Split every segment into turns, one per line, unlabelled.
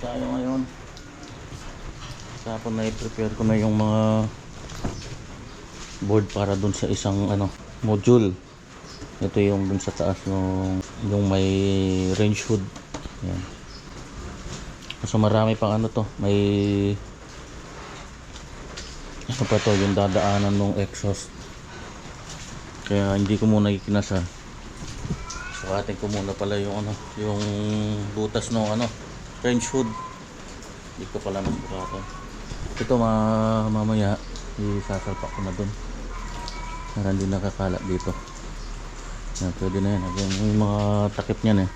tayo ngayon. Tapos na-prepare ko na yung mga board para dun sa isang module. Ito yung dun sa taas yung may range hood. Yan. So marami pang to. May pa to yung dadaanan ng exhaust. Kaya hindi ko muna ikinasa. Sukatin ko muna pala yung yung butas ng range hood. Hindi ko pala nasukatin. Ito mamaya isasalpak ko na dun para hindi nakakalat dito. Yan, pwede na yan. Yung mga takip niyan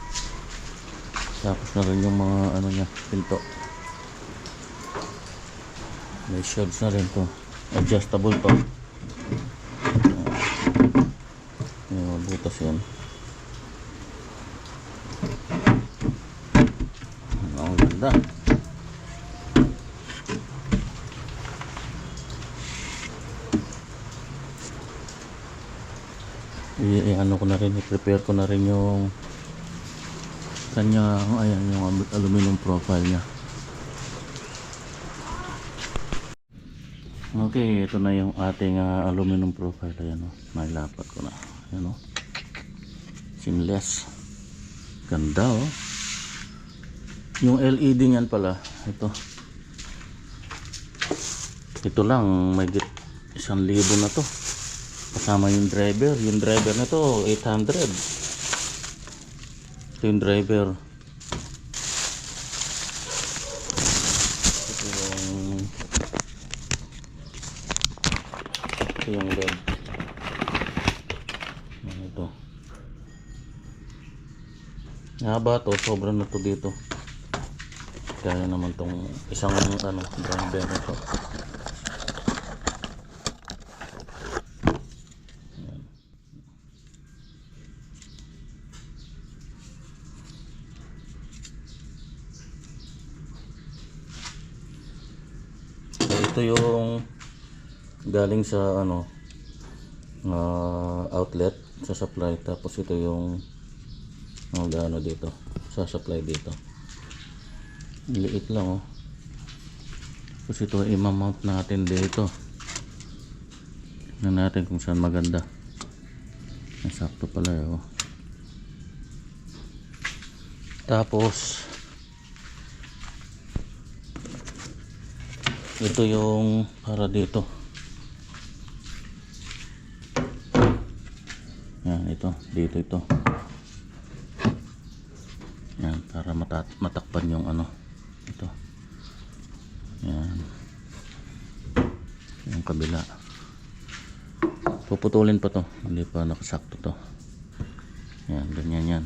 tapos na rin yung mga niya, pinto. May shields na rin to. Adjustable to. Yung butas yan. Ang ganda. Ko na rin, i-prepare ko na rin yung kanyang, ayan, yung aluminum profile niya. Okay, ito na yung ating aluminum profile. Ayan nailapat ko na. Ayan seamless. Ganda yung LED niyan pala, ito lang may 1,000 na to. Kasama yung driver na to 800. Ito yung driver. Ito yung LED. Ito haba to, sobra na to dito. Kaya naman tong isang driver na to. Ito yung galing sa outlet sa supply, tapos ito yung dito sa supply dito. Liit lang tapos ito i-mount natin dito. Tignan natin kung saan maganda. Sakto pala tapos ito yung para dito. Yan, ito yan, para matakpan yung ito. Yan, yung kabila puputulin pa to, hindi pa nakasakto to. Yan, ganyan yan.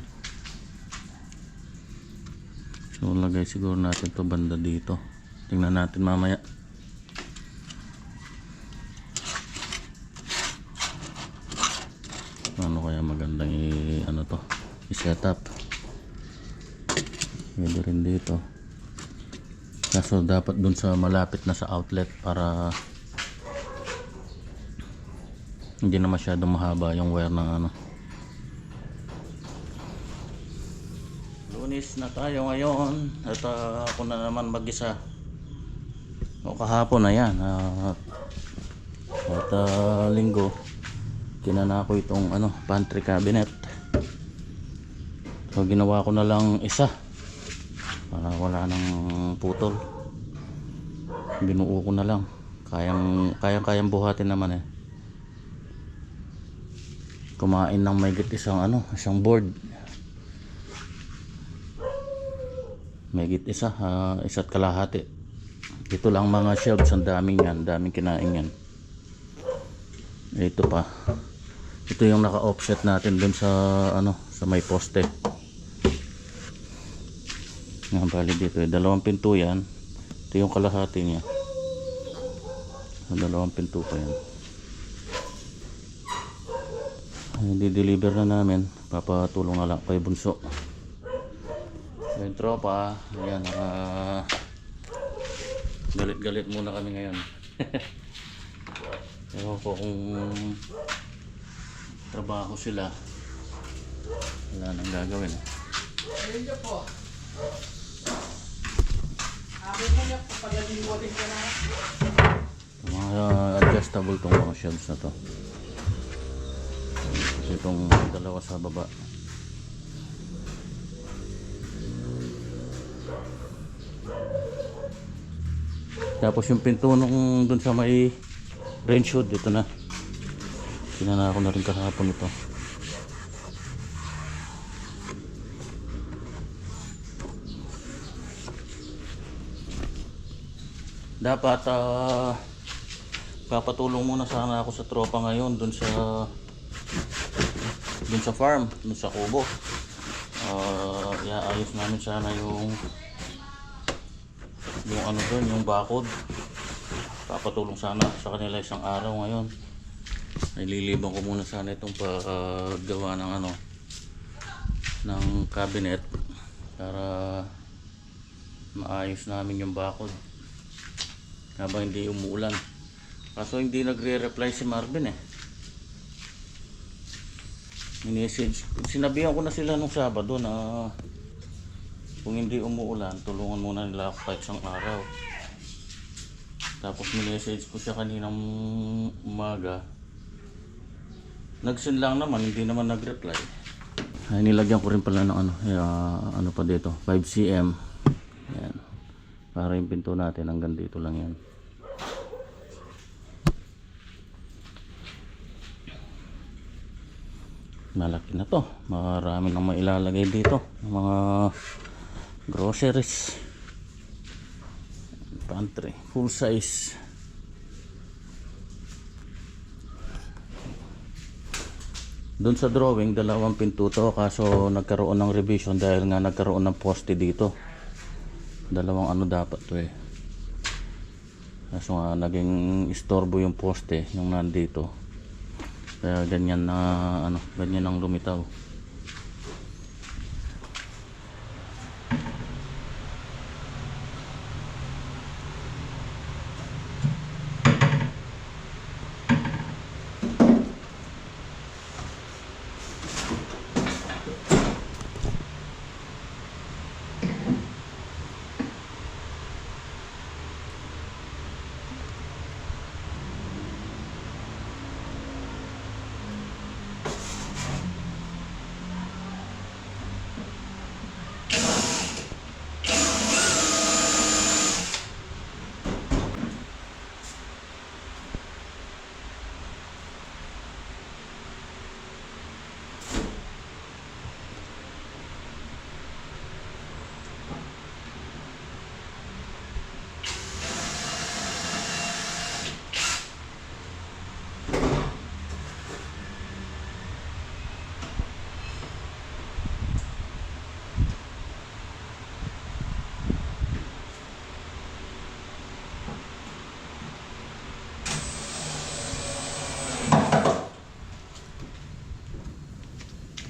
So lagay siguro natin to banda dito. Tingnan natin mamaya. Kaya magandang i-set up. Pwede rin dito. Kaso dapat dun sa malapit na sa outlet para hindi na masyadong mahaba yung wire ng Lunes na tayo ngayon at ako na naman mag-isa. Kahapon na yan at linggo kinana ko itong pantry cabinet. So ginawa ko na lang isa para wala nang putol. Binuo ko na lang. Kayang buhatin naman kumain ng mayigit isang board. Mayigit isa't kalahati. Ito lang mga shelves, ang daming kinain yan. Ito pa. Ito yung naka-offset natin dun sa sa may poste. Nga bali dito dalawang pinto yan. Ito yung kalahati niya. Dalawang pinto pa yan. Di-deliver na namin. Papatulong na lang kay Bunso. Yung tropa, ayan, galit-galit muna kami ngayon. Ewan ko kung trabaho sila, wala nang gagawin. Mga adjustable tong mga shelves na to. Kasi itong dalawa sa baba. Tapos yung pinto nung dun sa may range hood, dito na. Sinana ko na rin kahapon ito. Dapat papatulong muna sana ako sa tropa ngayon dun sa farm, dun sa kubo. Iaayos namin sana yung ano dun, yung bakod. Papatulong sana sa kanila isang araw ngayon. Nililiban ko muna sana itong paggawa ng ano, ng cabinet para maayos namin yung bakod habang hindi umuulan. Kaso hindi nagre-reply si Marvin eh. Minessage, sinabihan ko na sila nung Sabado na kung hindi umuulan, tulungan muna nila ako kahit isang araw. Tapos minessage ko siya kaninang umaga. Nag-send lang naman, hindi naman nag-reply. Ay, nilagyan ko rin pala ng ano pa dito, 5 cm. Yan. Para yung pinto natin hanggang dito lang yan. Malaki na to. Marami nang mailalagay dito. Mga groceries. Pantry. Full size. Doon sa drawing, dalawang pinto to. Kaso nagkaroon ng revision dahil nga nagkaroon ng poste dito. Dalawang ano dapat to eh. Kaso nga naging istorbo yung poste yung nandito. Kaya ganyan na ano, ganyan ang lumitaw.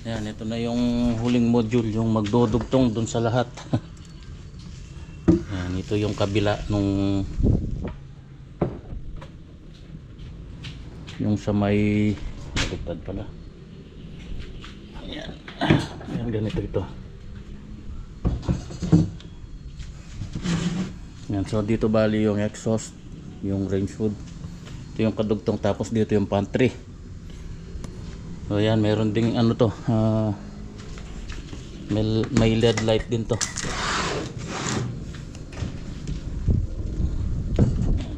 Yan, ito na yung huling module, yung magdudugtong dun sa lahat. Yan, ito yung kabila nung yung sa may nagtad pala. Yan. Yan, ganito ito. Yan, so dito bali yung exhaust, yung range hood. Ito yung kadugtong, tapos dito yung pantry. So yan, meron ding ano to, may LED light din to.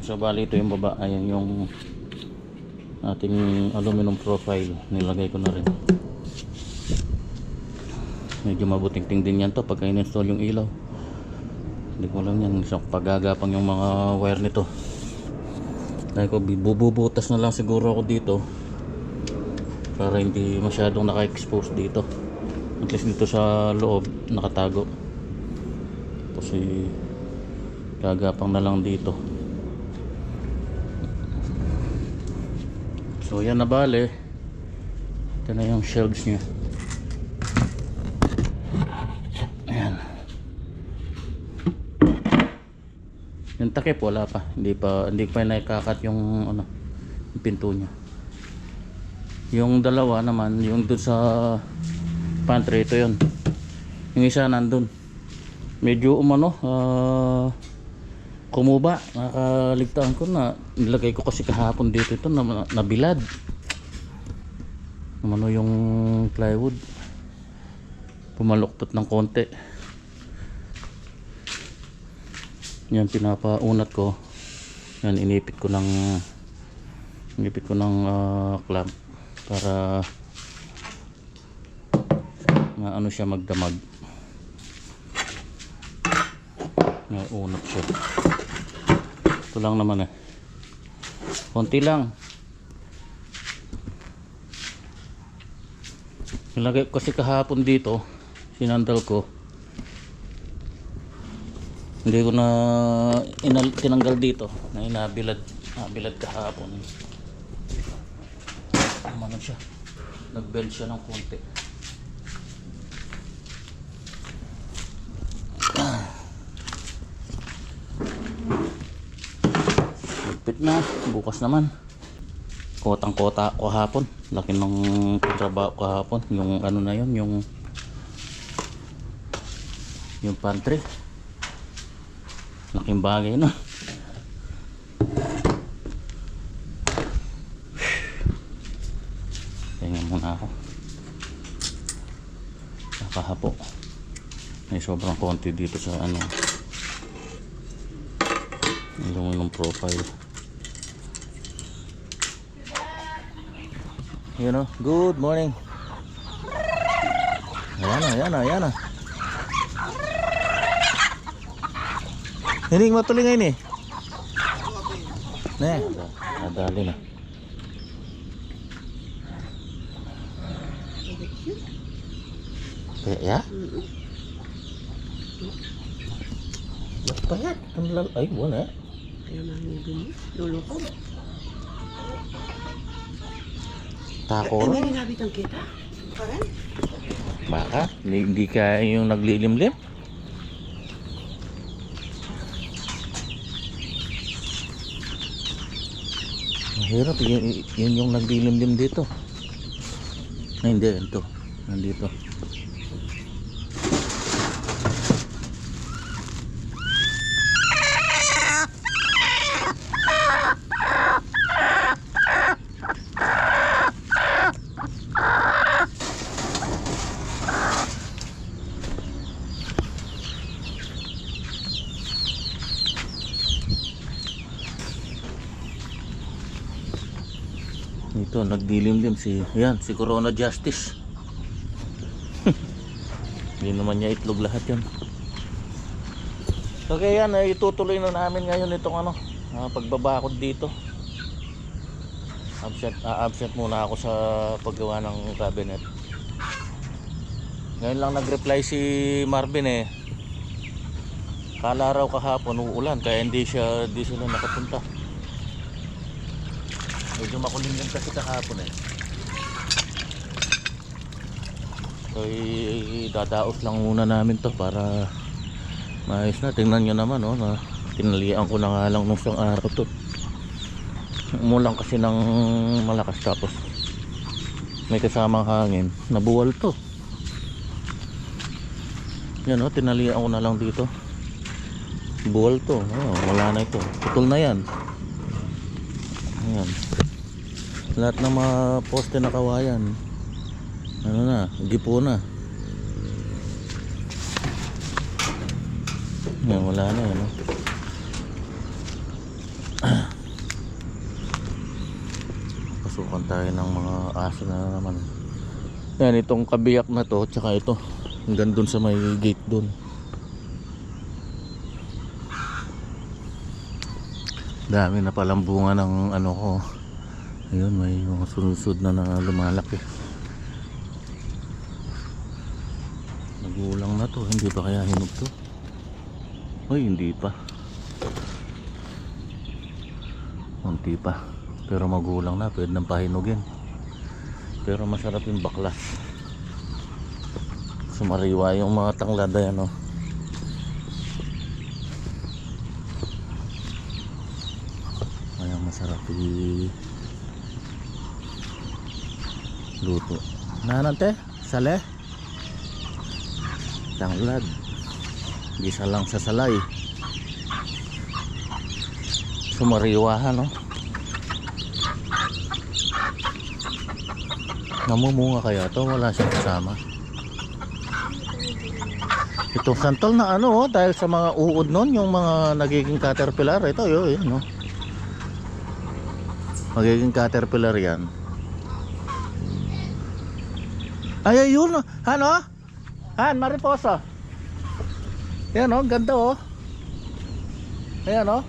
So bali ito yung baba, ayan yung ating aluminum profile, nilagay ko na rin. Medyo mabuting-ting din yan to pagka in-install yung ilaw. Hindi ko lang yan, isang pagagapang yung mga wire nito. Dahil ko bububutas na lang siguro ako dito para hindi masyadong naka-expose dito. At least dito sa loob nakatago. Kasi gagapang na lang dito. So yan na bale. Ito na yung shelves niya. Ayan. Yung takip wala pa. Hindi pa naikakat yung ano, yung pinto niya. Yung dalawa naman, yung dun sa pantry, ito yun. Yung isa nandun. Medyo umano, kumuba. Nakaligtaan ko na nilagay ko kasi kahapon dito ito na nabilad. Ano yung plywood. Pumaluktot ng konti. Yan pinapaunat ko. Yan inipit ko ng clamp para ano siya magdamag. Unat siya. Ito lang naman konti lang. Nilagay ko kasi kahapon dito, sinandal ko. Hindi ko na tinanggal dito, na nabilad kahapon. Ano siya? Nag-bend siya ng konti. Lupit na, bukas naman. Kotang-kota ko kahapon. Laki ng trabaho kahapon. Yung ano na yun, yung pantry. Laking bagay na. Tingnan muna ako. Nakahapo. May sobrang konti dito sa ano. Yung profile. You know, good morning. Ayan na. Hindi matuloy ngayon nadali na. Kaya? Payat. Ay, wala.
Ayan ang ngipin mo. Lulukog.
Tako
Ay,
rin.
may nabitang kita. Parang?
Baka, hindi ka yung naglilimlim. Mahirap, yun yung naglilimlim dito. Ay, hindi, ito. Nandito. Ito, nagdilimlim si Corona Justice. Hindi naman niya itlog lahat yan. Okay, yan, itutuloy na namin ngayon itong pagbabakod dito. Absent muna ako sa paggawa ng cabinet. Ngayon lang nag-reply si Marvin Kala raw kahapon uulan kaya hindi sila nakapunta. Medyo makulimlim kasi kahapon So dadaos lang muna namin to para maayos na. Tingnan nyo naman na tinalian ko na nga lang nung isang araw to. Umulan kasi ng malakas tapos may kasamang hangin. Nabuwal to. Yan tinalian ko na lang dito. Buwal to. Wala na ito. Putol na yan. Ayan. Lahat ng mga poste na kawayan gipo na. Yan, wala na pasukan tayo ng mga aso na naman. Yan, itong kabiyak na to tsaka ito hanggang dun sa may gate dun. Dami na palang bunga ng ko. Ayun, may mga sunod na lumalaki. Nagulang na to. Hindi pa kaya hinog to? Ay, hindi pa. Kunti pa. Pero magulang na. Pwede nang pahinugin. Pero masarap yung baklas. Sumariwa yung mga tanglada yan Ayan, masarap luto. Nanante? Sale? Tanglad. Gisa lang sa salay. Sumariwahan, no? Namumunga kaya to, wala siyang kasama. Itong santol na ano, oh, dahil sa mga uod nun, yung mga nagiging caterpillar, ito yun, no? Magiging caterpillar yan. Ay, ayun, ano? Han, mariposa. Yan, oh, ganda, oh. Ayan, oh.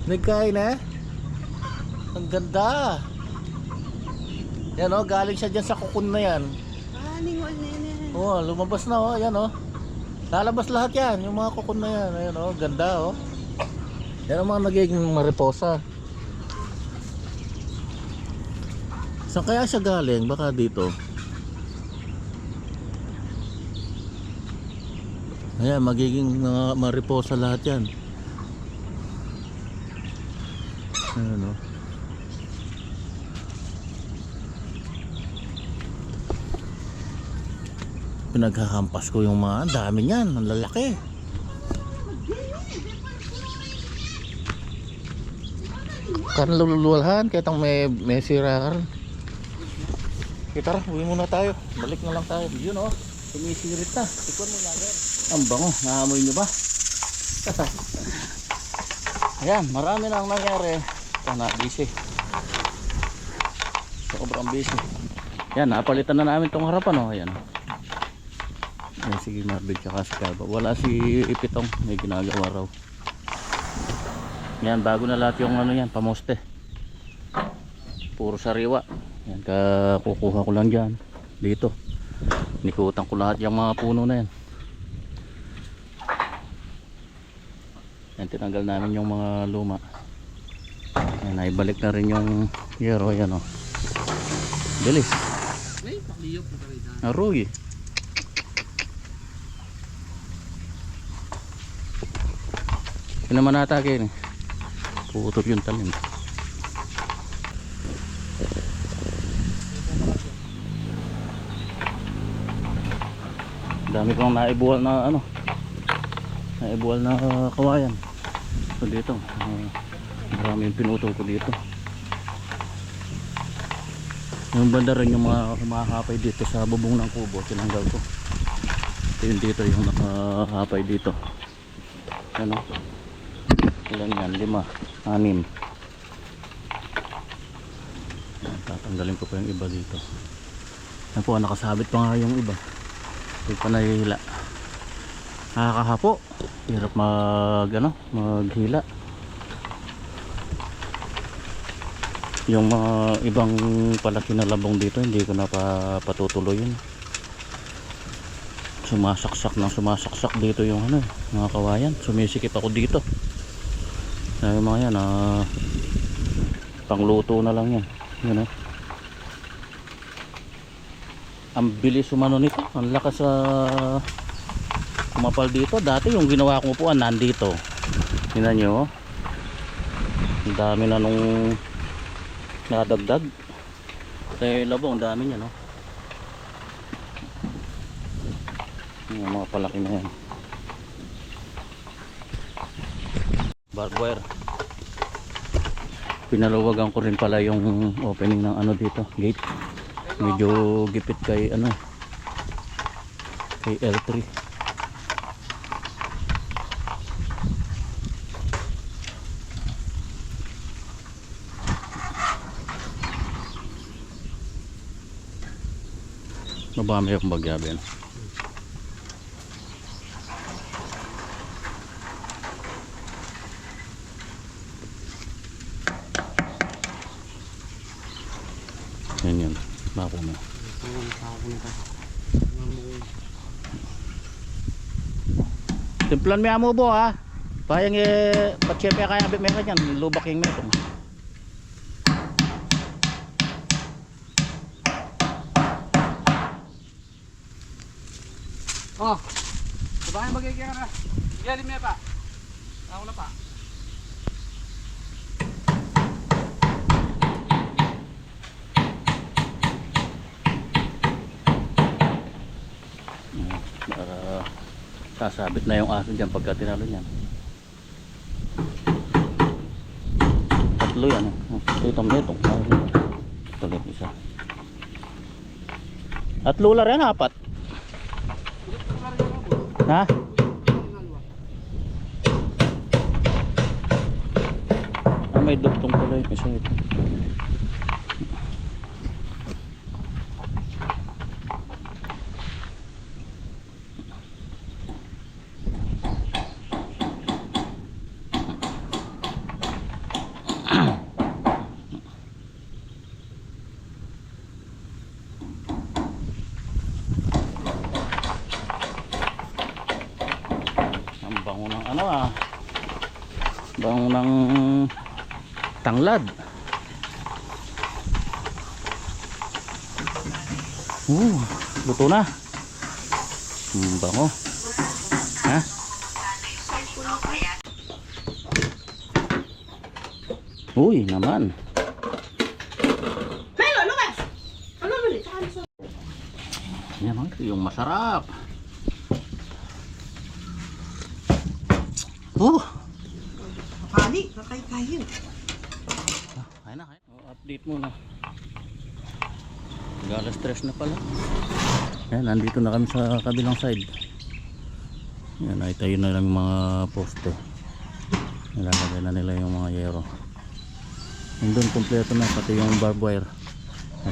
Nagkain, eh. Ang ganda. Yan, oh, galing siya dyan sa kukun na yan.
Ningol na yan.
Oh, lumabas na, oh. Ayan, oh. Lalabas lahat yan, yung mga kukun na yan. Ayan, oh, ganda, oh. Yan ang mga nagiging mariposa. Saan kaya siya galing? Baka dito. Ayan, magiging mariposa lahat yan. Ayan, oh. Pinaghahampas ko yung mga dami niyan, ang lalaki. Kan lululhan, kitang may sira ka rin. Kita ra, uwi muna tayo. Balik na lang tayo. Yun, oh, sumisirit na. Tikwan mo nga yan. Ang bango, naamoy nyo ba? Ayan, marami na ang nangyari. Ito na, busy. Sobrang busy. Yan, napalitan na namin itong harapan, oh. Ayan. Ayan, sige, Marvin tsaka si Calva. Wala si Ipitong, may ginagawa raw. Yan, bago na lahat yung ano yan, pamoste. Puro sariwa. Yan, kukuha ko lang dyan. Dito. Nikutan ko lahat yung mga puno na yan. Yan, tinanggal namin yung mga luma. Yan, naibalik na rin yung yero. Yan, o. Bilis. Arugi. Yun naman natake yun, eh. Putol yung talim. Dami pang naibuwal na ano, naibuwal na kawayan. So dito, marami yung pinutol ko dito. Yung banda rin yung mga humahapay dito sa bubong ng kubo, tinanggal ko. Yun dito yung nakahapay dito. Ano? Ilan yan? 5, 6. Tatanggalin ko pa yung iba dito. Yan po, nakasabit pa nga yung iba. Hindi pa nahihila. Nakakahapo. Hirap maghila. Yung mga ibang palaki na labong dito, hindi ko na patutuloy yun. Sumasaksak dito yung ano, mga kawayan. Sumisikip ako dito. Yung mga yan, pangluto na lang yan. Yun, oh. Ang bilis umano nito, ang lakas sa kumapal dito. Dati yung ginawa kong upuan nandito. Tingnan nyo, oh. Ang dami na nung nadagdag. Kaya labong, ang dami niya, no. Yung mga palaki na yan. Barbed wire. Pinaluwagan ko rin pala yung opening ng ano dito, gate. Medyo gipit kay ano, kay L3. Mabami akong bagyabin. Yan, bako na. Timplan mo yan mo po, ha. Payang patsepe kaya abit meron yan. Lubak yung meron.
Oh, babae magiging ilalim niya pa. Ako na pa.
Sasabit na yung aso dyan pagka tinalo niyan. tatlo yan. Ito metong. Ito ulit isa. At lula rin, apat. Ha? Ah, may duktong pala yung isa ito. Ang bango ng ano ah. Bango ng tanglad. Luto na. Ang bango. Ha? Uy, naman. Yan ang yung masarap.
Kali, kakay-kayin.
Kain na, kain. Update muna. Alas 3 na pala. Yan, nandito na kami sa kabilang side. Yan, ay tayo na lang yung mga poste. Nilalagay na nila yung mga yero. Yung doon kompleto na, pati yung barbed wire.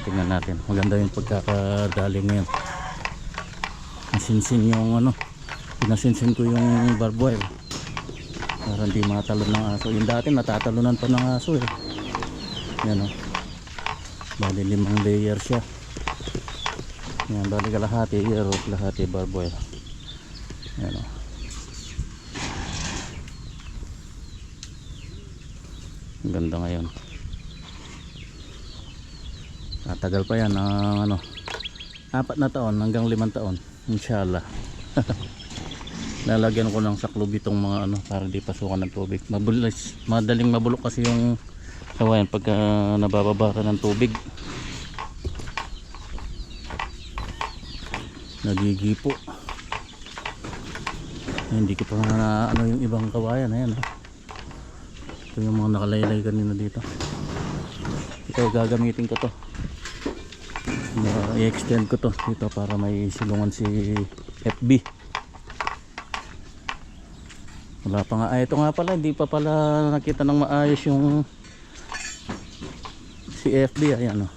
Tingnan natin. Maganda yung pagkakadali ngayon. Nasinsin yung ano. Pinasinsin ko yung barbed wire. Para hindi matalon ng aso. Yung dati natatalunan pa ng aso eh. Yan o. Bali 5 layer siya. Yan, bali kalahati yero, kalahati barbed wire. Yan o. Ang ganda ngayon. Tagal pa yan ng ano, 4 na taon hanggang 5 taon. Inshallah. Lalagyan ko ng saklob itong mga ano para di pasukan ng tubig. Madaling mabulok kasi yung kawayan pagka nabababara ng tubig. Nagigipo. Hindi ko pa na ano yung ibang kawayan. Ayan, ito yung mga nakalaylay kanina dito. Ito gagamitin ko to. I-extend ko to dito para may silungan si FB. Wala pa nga. Ito nga pala, hindi pa pala nakita ng maayos yung si FB. Ayan o.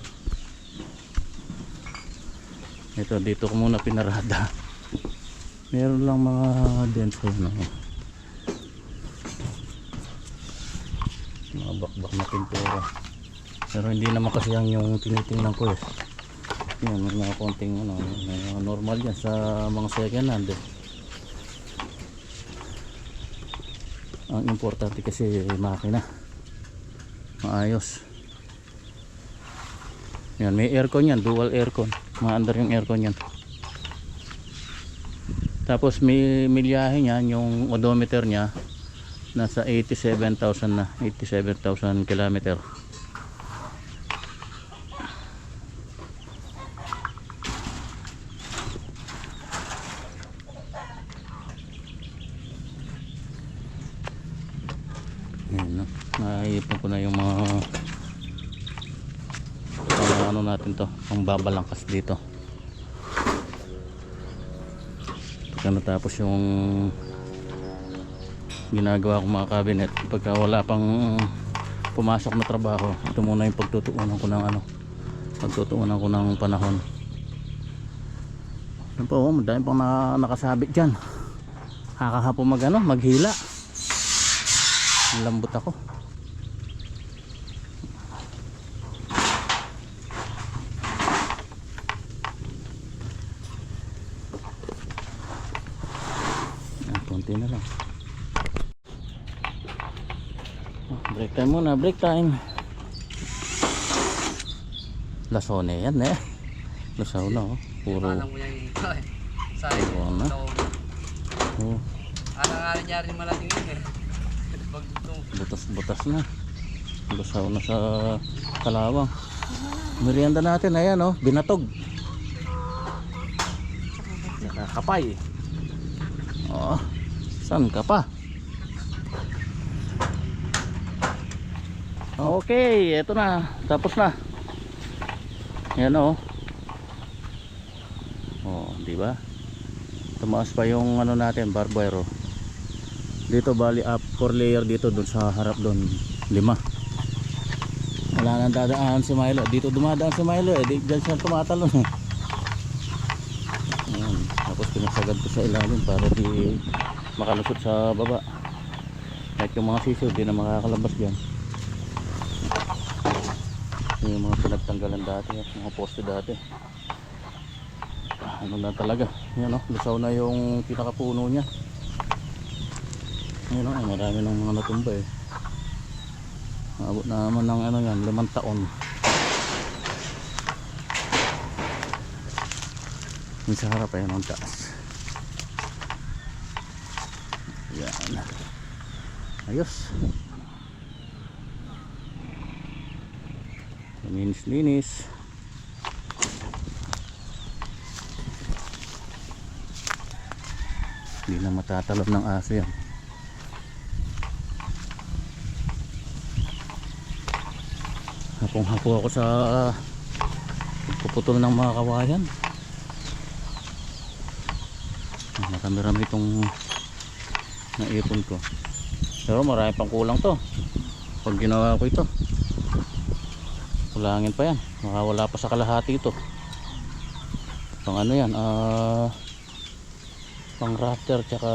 Ito, dito ko muna pinarada. Meron lang mga dents ko. No? Mga bakbak na pintura. Pero hindi naman kasi yung tinitingnan ko eh. Yan, may mga konting ano, may mga normal yan sa mga second hand eh. Ang importante kasi makina maayos. Yan, may aircon yan, dual aircon, maandar yung aircon yan. Tapos may milyahe niyan, yung odometer nya nasa 87,000 na, 87,000 kilometer. Ayan, no? Naipon ko na yung mga ano natin to, ang babalangkas dito. Pagka natapos yung ginagawa kong mga cabinet, pagka wala pang pumasok na trabaho, ito muna yung pagtutuunan ko ng ano, pagtutuunan ko ng panahon. Yan po, madami pang nakasabit dyan. Kakahapon maghila. Lambot ako. Konti na lang. Break time muna, break time. Lasone yan eh. Lasaw na oh. Puro.
Alam mo yan ito eh. Sayang.
Puro na. Oh.
Alang nga rin yari malating yun eh.
Butas-butas na. Lasaw na sa kalawang. Merienda natin, ayan oh, binatog. Nakakapay. Oh, saan ka pa? Okay, eto na. Tapos na. Yan oh. Oh, di ba? Tumaas pa yung ano natin, barbed wire. Oh. Dito bali up 4 layer dito doon sa harap doon. 5. Wala nang dadaan si Milo. Dito dumadaan si Milo eh. Diyan siya tumatalon. Ayan. Tapos pinasagad ko sa ilalim para di makalusot sa baba. Kahit yung mga sisiw di na makakalabas dyan. Yung mga pinagtanggalan dati, mga poste dati. Ano na talaga. Yan o, lusaw na yung pinakapuno niya. Yan o, marami ng mga natumba eh. Abot naman ng ano yan, 5 taon. Yung sa harap ay ang taas. Yan. Ayos. Linis-linis. Hindi na matatalab ng aso yan. Hapong-hapo ako sa puputol ng mga kawayan. Marami-rami itong naipon ko. Pero marami pang kulang to. Pag ginawa ko ito, kulangin pa yan. Makawala pa sa kalahati ito. Pang ano yan, pang rafter tsaka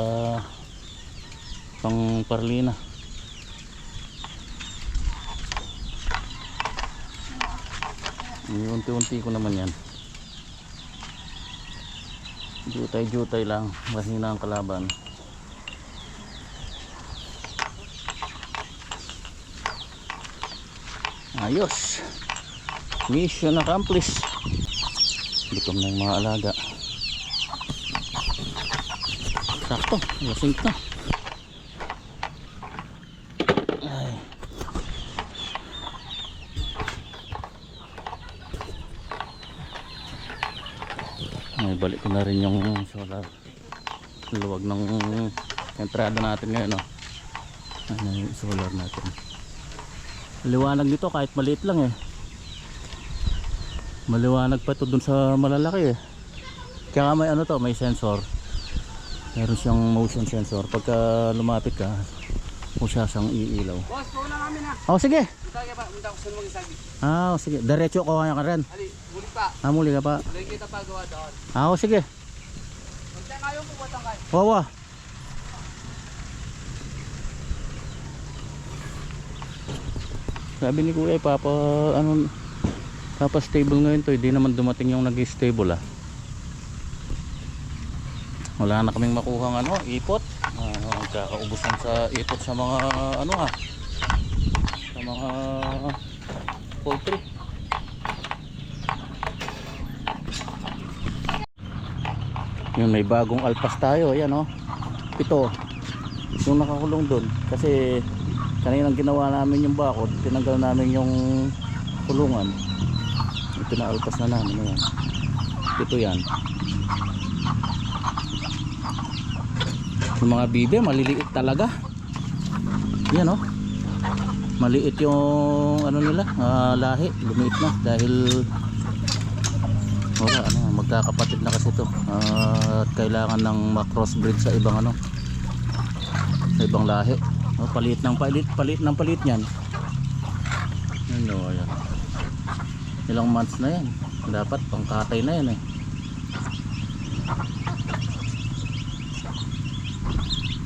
pang parlina. Unti-unti ko naman yan. Jutay-jutay lang, mahina ang kalaban. Ayos. Mission accomplished. Gutom na yung mga alaga. Sakto, lasing na. Ay, balik ko na rin yung solar. Luwag ng entrada natin ngayon. Oh. Ano yung solar natin. Maliwanag nito kahit maliit lang eh. Maliwanag pa ito dun sa malalaki eh. Kaya may ano to, may sensor. Meron siyang motion sensor. Pagka lumapit ka, o siya siyang iilaw.
Boss, po na kami na.
Oh, sige.
Punta ka pa, punta ko sa mga isagi.
Ah, sige. Diretso ko kaya ka rin.
Ali, muli pa.
Ah, muli ka pa.
Lagi kita pa gawa doon.
Ah, oh, sige.
Punta kayo po batang kayo.
Wawa. Sabi ni Kuya, papa stable ngayon to, hindi naman dumating yung nag-stable ah. Wala na kaming makuhang ano, ipot. Kakaubusan sa ipot sa mga ano ah. Sa mga poultry. Yun, may bagong alpas tayo, ayan oh. 7. Yung nakakulong doon kasi kaninang ginawa namin yung bakod, tinanggal namin yung kulungan. Pinaalpas na namin yan. 7 yan. Yung mga bibe maliliit talaga. Yan oh. Maliit yung ano nila, lahi, lumiit na dahil wala ano, magkakapatid na kasi ito. At kailangan ng ma-crossbreed sa ibang ano, sa ibang lahi. Oh, palit ng palit niyan. Ano ayan. Ilang months na yan. Dapat pangkatay na yan eh.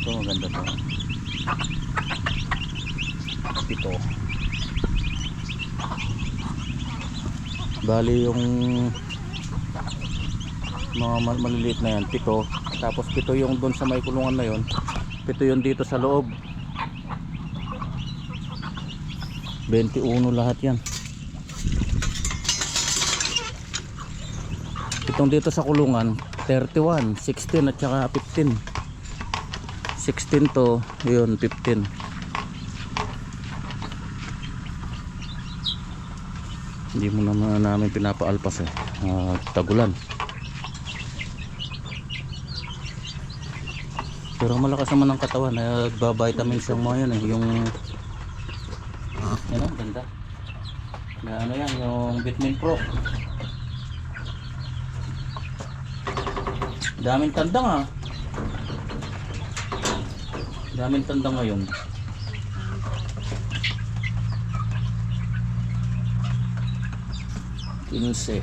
Ito maganda to. Ito. Bali yung mga maliliit na yan, 7. Tapos 7 yung doon sa may kulungan na yon. 7 yung dito sa loob. 21 lahat yan. Itong dito sa kulungan 31, 16 at saka 15. 16 to yun 15. Hindi mo naman namin pinapaalpas eh. Tagulan. Pero malakas naman ang katawan. Nagbabitamins yung mga yan eh. Yung yan o, ganda. Na ano yan, yung Bitmin Pro. Daming tandang ah. Daming tandang ngayon. Pinse.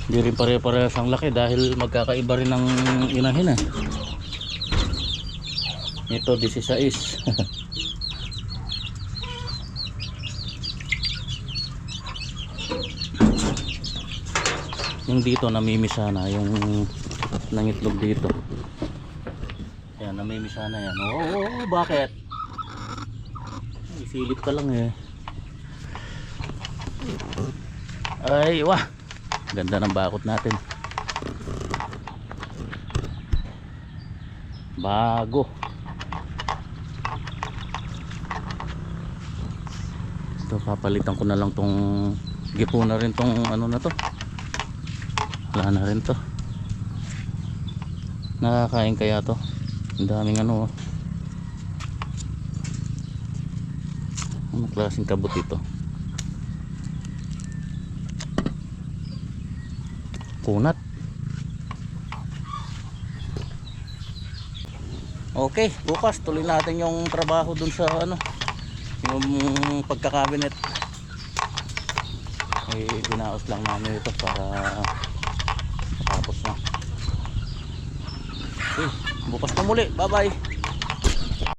Hindi rin pare-parehas ang laki dahil magkakaiba rin ang inahin eh. Ito 16. Yung dito namimisa na yung nangitlog dito. Ayan, namimisa na yan. Oo, bakit? Isilip ka lang eh. Ay, wah. Ganda ng bakot natin. Bago. Ito, papalitan ko na lang tong gipo na rin tong ano na to. Wala na rin to. Nakakain kaya to? Ang daming ano. Anong klaseng kabot ito? Kunat. Okay, bukas tuloy natin yung trabaho dun sa ano, yung pagkakabinet. Eh, binaos lang namin ito para matapos na. Okay, bukas na muli. Bye bye.